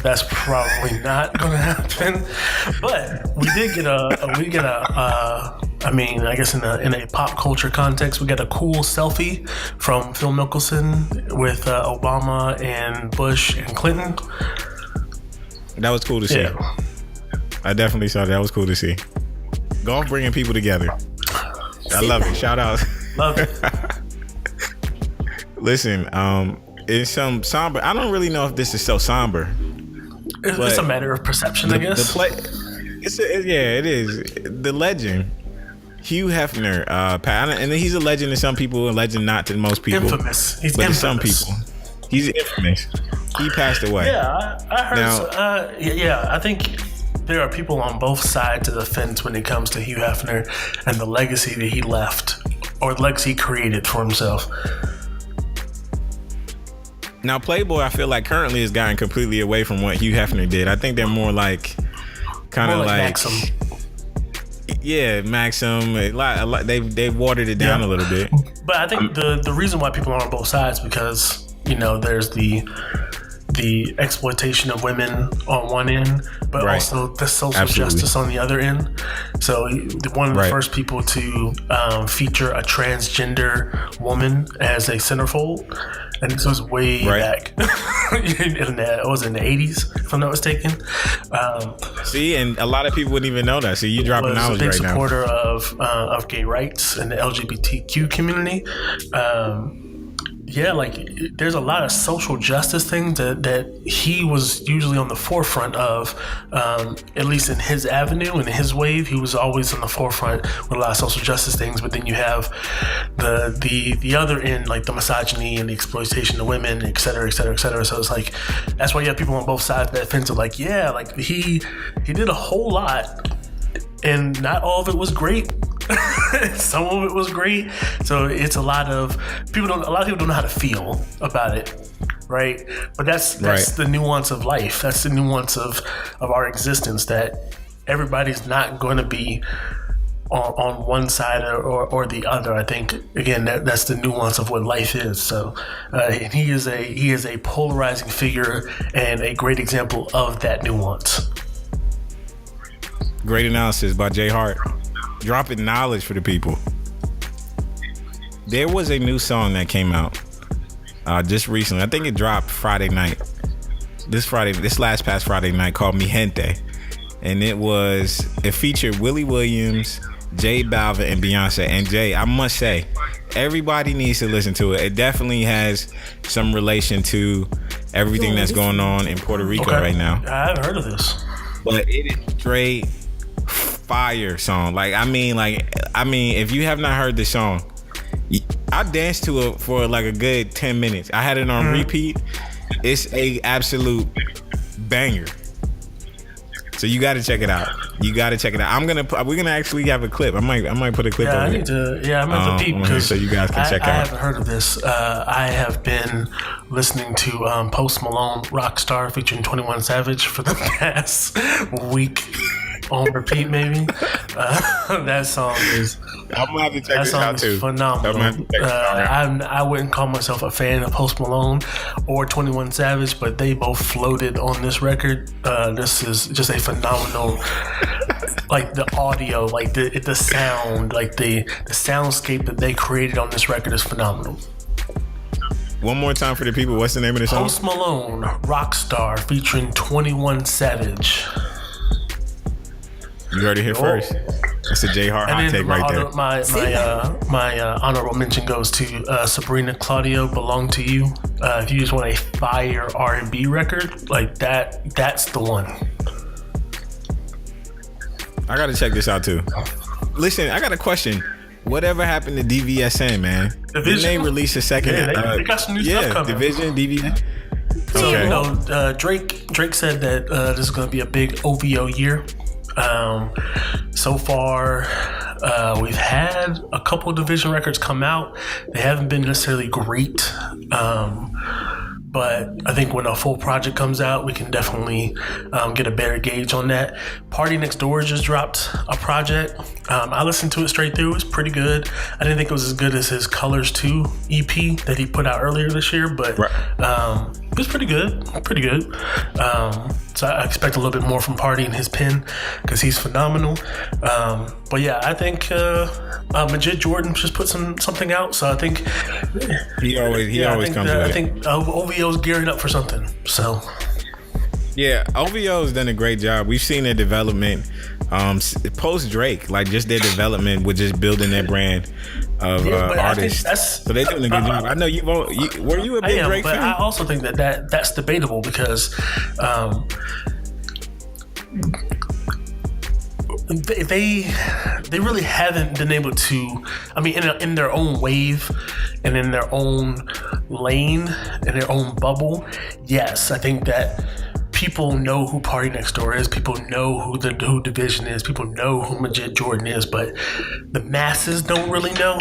That's probably not going to happen. But we did get I guess in a pop culture context, we got a cool selfie from Phil Mickelson with Obama and Bush and Clinton. That was cool to see. Yeah. I definitely saw that. That was cool to see. Golf bringing people together. I love it. Shout out. Love it. Listen, it's some somber. I don't really know if this is so somber. It's a matter of perception, I guess. It is. The legend, Hugh Hefner, and he's a legend to some people, a legend not to most people. Infamous. But to some people, he's infamous. He passed away. Yeah, I heard. I think there are people on both sides of the fence when it comes to Hugh Hefner and the legacy that he left, or the legacy he created for himself. Now, Playboy, I feel like currently has gotten completely away from what Hugh Hefner did. I think they're more like, kind of like Maxim. Yeah, Maxim. They've watered it down a little bit. But I think the reason why people are on both sides because there's the exploitation of women on one end, but also the social justice on the other end. So one of the first people to feature a transgender woman as a centerfold, and this was way back in the 80s, if I'm not mistaken. See, and a lot of people wouldn't even know that. So you dropping knowledge right now. Was a big supporter of gay rights and the LGBTQ community. There's a lot of social justice things that he was usually on the forefront of, at least in his avenue and his wave. He was always on the forefront with a lot of social justice things. But then you have the other end, like the misogyny and the exploitation of women, et cetera, et cetera, et cetera. So it's like that's why you have people on both sides of that fence of like, yeah, like he did a whole lot, and not all of it was great. Some of it was great. So it's a lot of people don't know how to feel about it, right? But that's the nuance of life. That's the nuance of our existence, that everybody's not going to be on one side or the other. I think again that's the nuance of what life is. So and he is a polarizing figure and a great example of that nuance. Great analysis by Jay Hart. Dropping knowledge for the people. There was a new song that came out just recently. I think it dropped Friday night. This past Friday night, called Mi Gente. And it featured Willie Williams, J Balvin, and Beyonce. And Jay, I must say, everybody needs to listen to it. It definitely has some relation to everything that's going on in Puerto Rico right now. I haven't heard of this. But it is straight fire song. If you have not heard the song, I danced to it for like a good 10 minutes. I had it on repeat. It's a absolute banger. So you got to check it out. We're gonna actually have a clip. I might put a clip. Yeah, over I need to. Yeah, I'm gonna have to peep because so you guys can check I out. haven't heard of this. I have been listening to Post Malone "Rockstar" featuring 21 Savage for the past week on repeat. Maybe that song is. I'm gonna have to check this out too. Phenomenal. I wouldn't call myself a fan of Post Malone or 21 Savage, but they both floated on this record. This is just a phenomenal, like the audio, like the sound, like the soundscape that they created on this record is phenomenal. One more time for the people. What's the name of the song? Post Malone, Rockstar, featuring 21 Savage. You heard it here first. That's a J Hart hot take right there. My honorable mention goes to Sabrina Claudio, "Belong to You." If you just want a fire R&B record like that, that's the one. I gotta check this out too. Listen, I got a question. Whatever happened to DVSN, man? Division? Didn't they release a second? Yeah, they got some new stuff coming. Division, DVSN. So Okay. Drake said that this is going to be a big OVO year. So far, we've had a couple division records come out. They haven't been necessarily great. But I think when a full project comes out, we can definitely get a better gauge on that. Party Next Door just dropped a project. I listened to it straight through. It was pretty good. I didn't think it was as good as his Colors 2 EP that he put out earlier this year, but it was pretty good. Pretty good. So I expect a little bit more from Party and his pen because he's phenomenal. But yeah, I think Majid Jordan just put something out. So I think he always comes with it. I think OVO's gearing up for something. So yeah, OVO's done a great job. We've seen their development post Drake, like just their development with just building their brand of artists. So they're doing a good job. I know were you a big Drake fan? I also think that's debatable because they really haven't been able to. I mean, in their own wave and in their own lane, in their own bubble. Yes, I think that people know who Party Next Door is. People know who Division is. People know who Majid Jordan is, but the masses don't really know,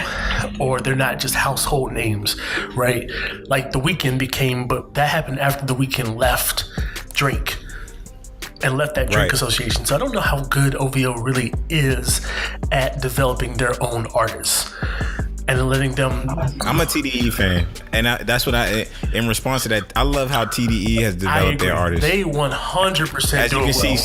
or they're not just household names, right? Like The Weeknd but that happened after The Weeknd left Drake and left that Drake association. So I don't know how good OVO really is at developing their own artists and letting them. I'm a TDE fan, and that's what in response to that, I love how TDE has developed their artists. They 100%. As you can see,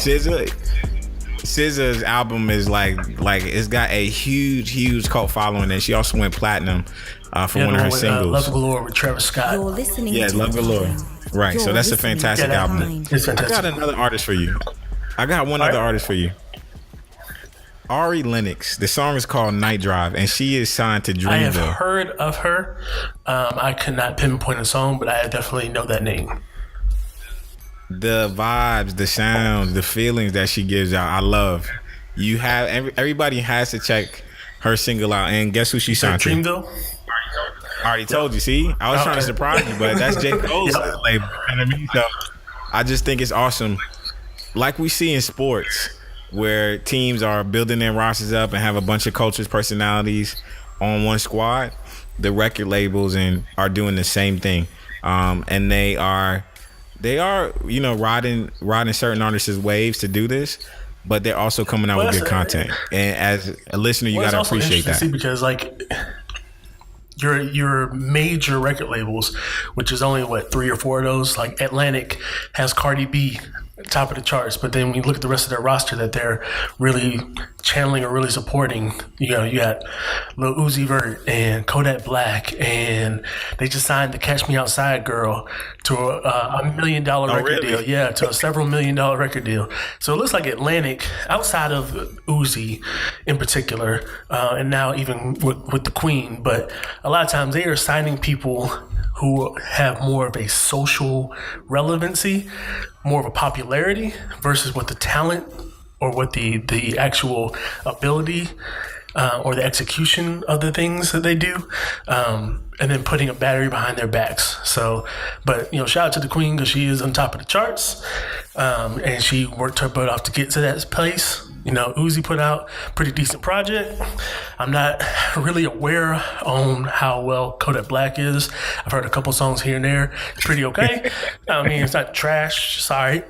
SZA's album is like it's got a huge cult following, and she also went platinum for one of her singles. Love Galore with Travis Scott. You're listening to Love Galore. Right, so that's a fantastic album. It's fantastic. I got another artist for you. I got one other artist for you. Ari Lennox. The song is called Night Drive, and she is signed to Dreamville. I have heard of her. I could not pinpoint a song, but I definitely know that name. The vibes, the sounds, the feelings that she gives out, I love. You have everybody has to check her single out, and guess who she signed to? Dreamville. I already told you. See, I was trying to surprise you, but that's J. Cole's label. You know what I mean? So I just think it's awesome, like we see in sports, where teams are building their rosters up and have a bunch of coaches, personalities on one squad. The record labels are doing the same thing, and they are riding certain artists' waves to do this, but they're also coming out with good content. And as a listener, you got to appreciate that. Because like your major record labels, which is only 3 or 4 of those, like Atlantic has Cardi B top of the charts, but then when you look at the rest of their roster that they're really channeling or really supporting, you got Lil Uzi Vert and Kodak Black, and they just signed the Catch Me Outside girl to a $1 million record deal. Yeah, to a several $1 million record deal. So it looks like Atlantic, outside of Uzi in particular, and now even with the Queen, but a lot of times they are signing people who have more of a social relevancy, more of a popularity versus what the talent or what the actual ability or the execution of the things that they do, and then putting a battery behind their backs. So, but shout out to the queen because she is on top of the charts, and she worked her butt off to get to that place. Uzi put out a pretty decent project. I'm not really aware on how well Kodak Black is. I've heard a couple songs here and there. It's pretty okay. I mean, it's not trash. Sorry.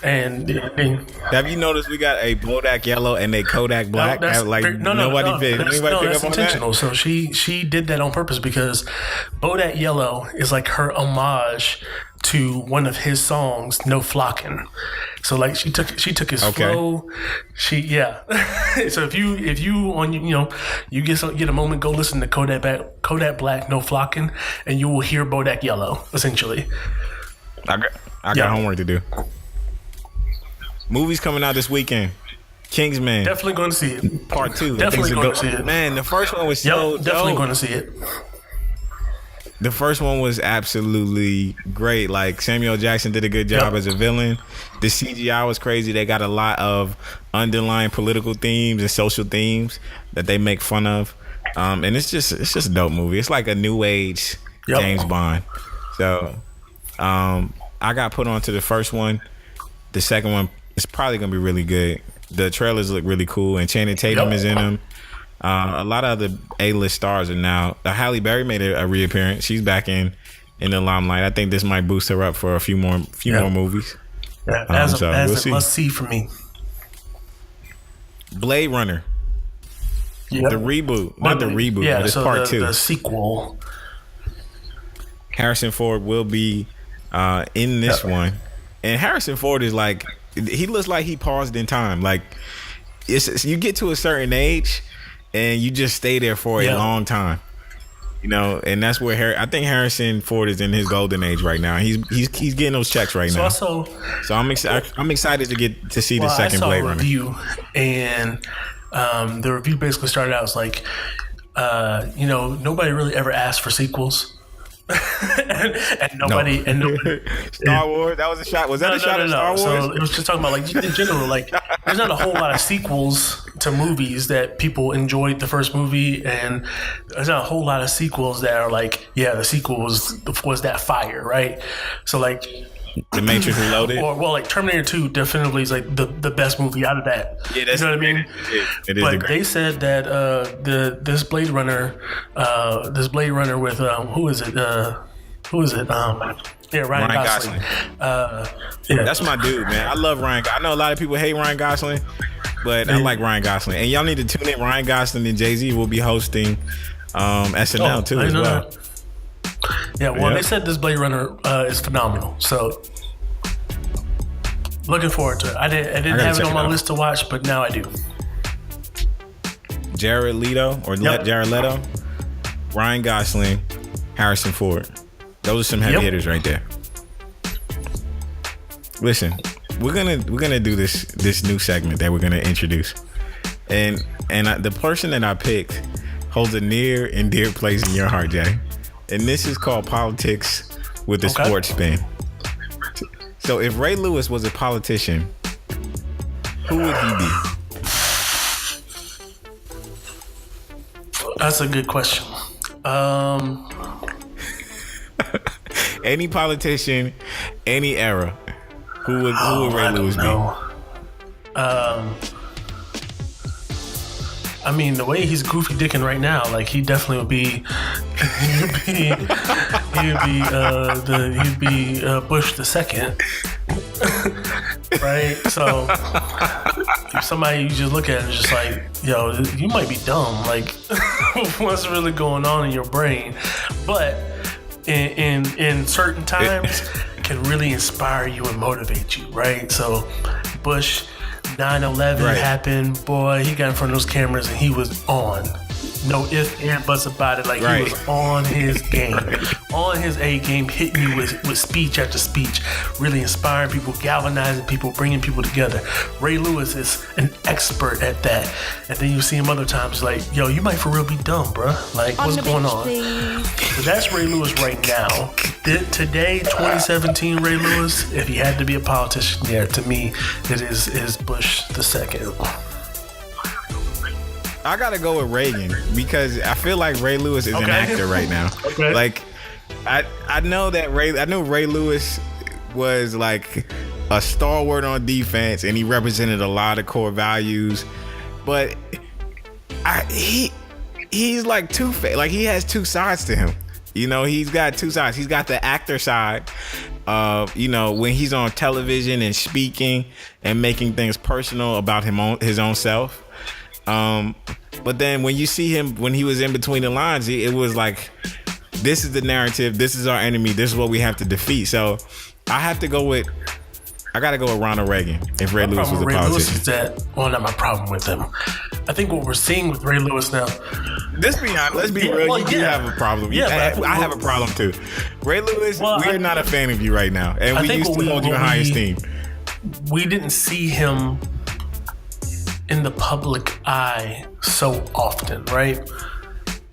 And have you noticed we got a Bodak Yellow and a Kodak Black? Nobody pick that's up on intentional. that. So she did that on purpose because Bodak Yellow is like her homage to one of his songs, No Flockin'. So like she took his flow. So if you on you get a moment, go listen to Kodak Black, No Flockin', and you will hear Bodak Yellow essentially. I got homework to do. Movies coming out this weekend. Kingsman. Definitely going to see it. Part 2. Definitely going to see it. Man, the first one was so definitely dope. going to see it. The first one was absolutely great. Like Samuel Jackson did a good job as a villain. The CGI was crazy. They got a lot of underlying political themes and social themes that they make fun of. And it's just a dope movie. It's like a new age James Bond. So I got put onto the first one. The second one is probably gonna be really good. The trailers look really cool, and Channing Tatum is in them. A lot of other A-list stars are now. Halle Berry made a reappearance. She's back in the limelight. I think this might boost her up for a few more movies. Yeah, as a must see for me. Blade Runner, the reboot, not the reboot, but it's part 2. The sequel. Harrison Ford will be in this one. And Harrison Ford is like, he looks like he paused in time. Like, you get to a certain age and you just stay there for a long time. And that's where I think Harrison Ford is in his golden age right now. He's getting those checks right now. So I'm excited to get to see the second Blade Runner. Review, and the review basically started out as like, nobody really ever asked for sequels. and nobody Star Wars, that was a shot. Was that a shot at Star Wars? So it was just talking about like in general, like there's not a whole lot of sequels to movies that people enjoyed the first movie, and there's not a whole lot of sequels that are like, the sequel was that fire, right? So like The Matrix Reloaded, or like Terminator 2 definitely is like the best movie out of that. Yeah, that's, you know what I mean? It is. But they said that this Blade Runner with who is it? Ryan Gosling. That's my dude, man. I love Ryan. I know a lot of people hate Ryan Gosling, but I like Ryan Gosling. And y'all need to tune in. Ryan Gosling and Jay-Z will be hosting SNL too as well. Yeah, they said this Blade Runner is phenomenal. So looking forward to it. I didn't have it on my list to watch, but now I do. Jared Leto, Ryan Gosling, Harrison Ford. Those are some heavy hitters right there. Listen, we're gonna do this new segment that we're gonna introduce, and the person that I picked holds a near and dear place in your heart, Jay. And this is called Politics with a Sports Spin. So if Ray Lewis was a politician, who would he be? That's a good question. Any politician, any era, who would Ray Lewis be? I mean, the way he's goofy dicking right now, like he definitely would be. He'd be Bush the second, right? So if somebody you just look at it, just like, yo, you might be dumb. Like, what's really going on in your brain? But in certain times, can really inspire you and motivate you, right? So Bush. 9/11 happened, boy. He got in front of those cameras and he was on. No ifs and buts about it. Like he was on his game, on his A game, hitting you with speech after speech, really inspiring people, galvanizing people, bringing people together. Ray Lewis is an expert at that. And then you see him other times like, yo, you might for real be dumb, bruh. Like, what's going on? So that's Ray Lewis right now. Today, 2017, Ray Lewis, if he had to be a politician, to me, it is Bush the second. I gotta go with Reagan because I feel like Ray Lewis is an actor right now. Okay. Like, I know that I knew Ray Lewis was like a stalwart on defense and he represented a lot of core values, but he's like two-faced. Like, he has two sides to him. You know, he's got two sides. He's got the actor side of, you know, when he's on television and speaking and making things personal about his own self. But then when you see him, when he was in between the lines, it was like, this is the narrative. This is our enemy. This is what we have to defeat. So I gotta go with Ronald Reagan if Ray Lewis was a politician. Lewis is that, well, not my problem with him. I think what we're seeing with Ray Lewis now. Let's be honest. Let's be real. You do have a problem. Yeah, I have a problem too. Ray Lewis, we're not a fan of you right now, and we used to hold you in high esteem. We didn't see him in the public eye so often, right?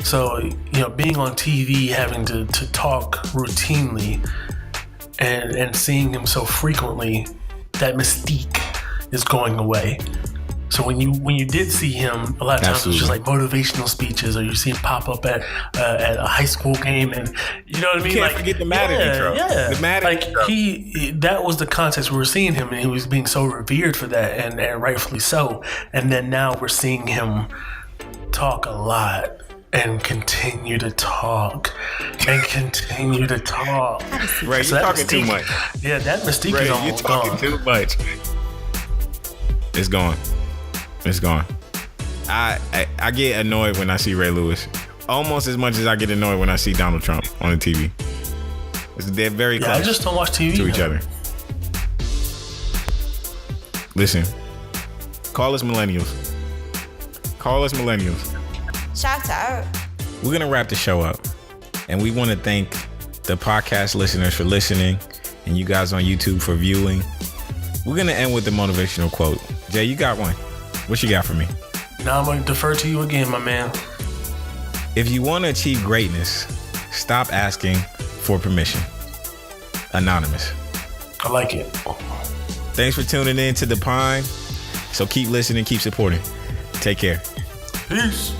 So, you know, being on TV, having to talk routinely, and seeing him so frequently, that mystique is going away. So when you did see him, a lot of times it was just like motivational speeches, or you see him pop up at a high school game, and you know what I mean. You can't forget the Madden intro. Yeah, the Madden like intro. That was the context we were seeing him, and he was being so revered for that, and rightfully so. And then now we're seeing him talk a lot. And continue to talk. And continue to talk. Right, so you're talking too much. Yeah, that mystique is almost gone. You're talking too much. It's gone. It's gone. I get annoyed when I see Ray Lewis. Almost as much as I get annoyed when I see Donald Trump on the TV. They're very close. I just don't watch TV to each other. Listen. Call us millennials. Shout out. We're going to wrap the show up. And we want to thank the podcast listeners for listening and you guys on YouTube for viewing. We're going to end with the motivational quote. Jay, you got one. What you got for me? Now I'm going to defer to you again, my man. If you want to achieve greatness, stop asking for permission. Anonymous. I like it. Thanks for tuning in to The Pine. So keep listening, keep supporting. Take care. Peace.